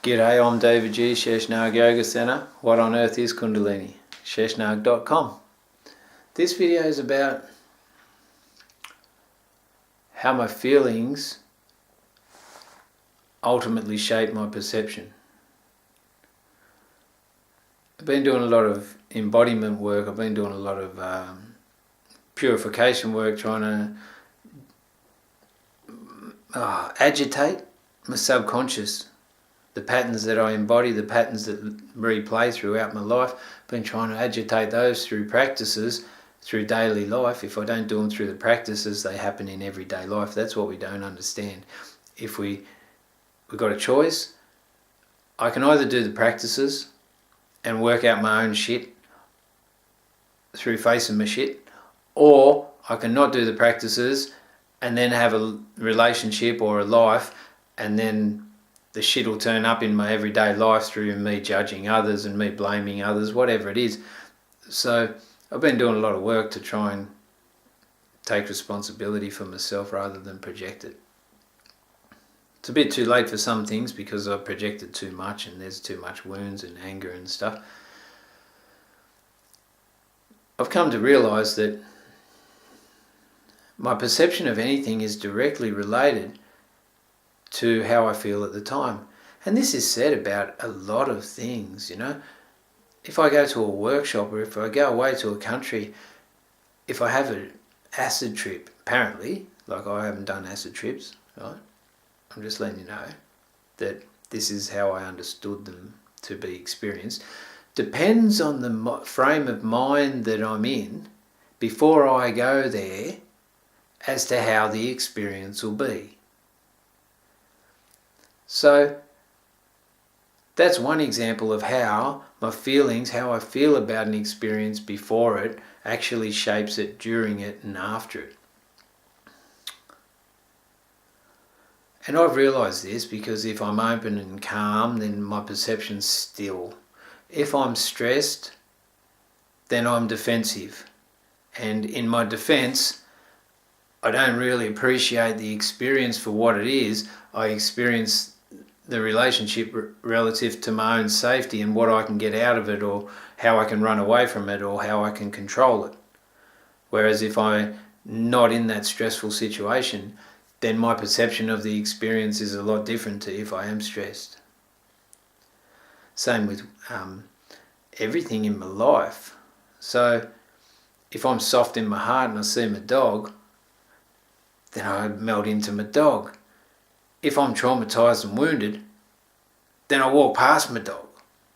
G'day, I'm David G, Sheshnag Yoga Center. What on earth is Kundalini? Sheshnag.com. This video is about how my feelings ultimately shape my perception. I've been doing a lot of embodiment work, I've been doing a lot of purification work, trying to agitate my subconscious. The patterns that I embody, the patterns that replay throughout my life, I've been trying to agitate those through practices, through daily life. If I don't do them through the practices, they happen in everyday life. That's what we don't understand. If we've got a choice, I can either do the practices and work out my own shit through facing my shit, or I can not do the practices and then have a relationship or a life, and then the shit will turn up in my everyday life through me judging others and me blaming others, whatever it is. So I've been doing a lot of work to try and take responsibility for myself rather than project it. It's a bit too late for some things because I've projected too much and there's too much wounds and anger and stuff. I've come to realise that my perception of anything is directly related to how I feel at the time. And this is said about a lot of things, you know. If I go to a workshop or if I go away to a country, if I have an acid trip, apparently, like I haven't done acid trips, right? I'm just letting you know that this is how I understood them to be experienced. Depends on the frame of mind that I'm in before I go there as to how the experience will be. So that's one example of how my feelings, how I feel about an experience before it, actually shapes it during it and after it. And I've realised this because if I'm open and calm, then my perception's still. If I'm stressed, then I'm defensive. And in my defence, I don't really appreciate the experience for what it is. I experience the relationship relative to my own safety and what I can get out of it, or how I can run away from it, or how I can control it. Whereas if I'm not in that stressful situation, then my perception of the experience is a lot different to if I am stressed. Same with everything in my life. So if I'm soft in my heart and I see my dog, then I melt into my dog. If I'm traumatised and wounded, then I walk past my dog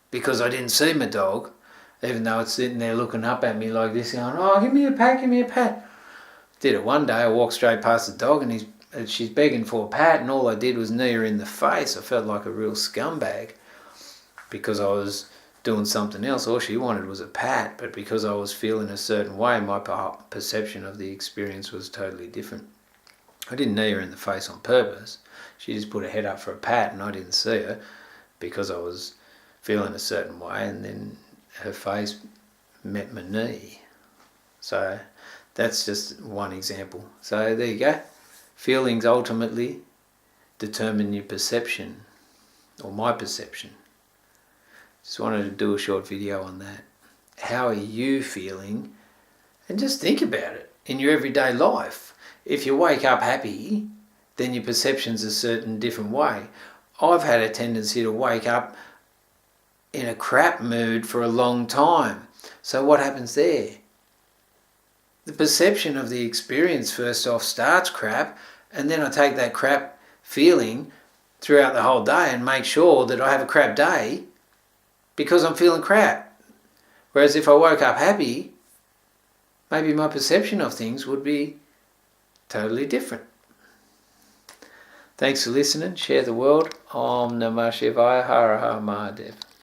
because I didn't see my dog, even though it's sitting there looking up at me like this, going, "Oh, give me a pat, give me a pat." Did it one day, I walked straight past the dog and she's begging for a pat, and all I did was knee her in the face. I felt like a real scumbag because I was doing something else. All she wanted was a pat, but because I was feeling a certain way, my perception of the experience was totally different. I didn't knee her in the face on purpose. She just put her head up for a pat and I didn't see her because I was feeling a certain way, and then her face met my knee. So that's just one example. So there you go. Feelings ultimately determine your perception, or my perception. Just wanted to do a short video on that. How are you feeling? And just think about it in your everyday life. If you wake up happy, then your perception's a certain different way. I've had a tendency to wake up in a crap mood for a long time. So what happens there? The perception of the experience first off starts crap, and then I take that crap feeling throughout the whole day and make sure that I have a crap day because I'm feeling crap. Whereas if I woke up happy, maybe my perception of things would be totally different. Thanks for listening. Share the world. Om Namah Shivaya. Har Har Mahadev.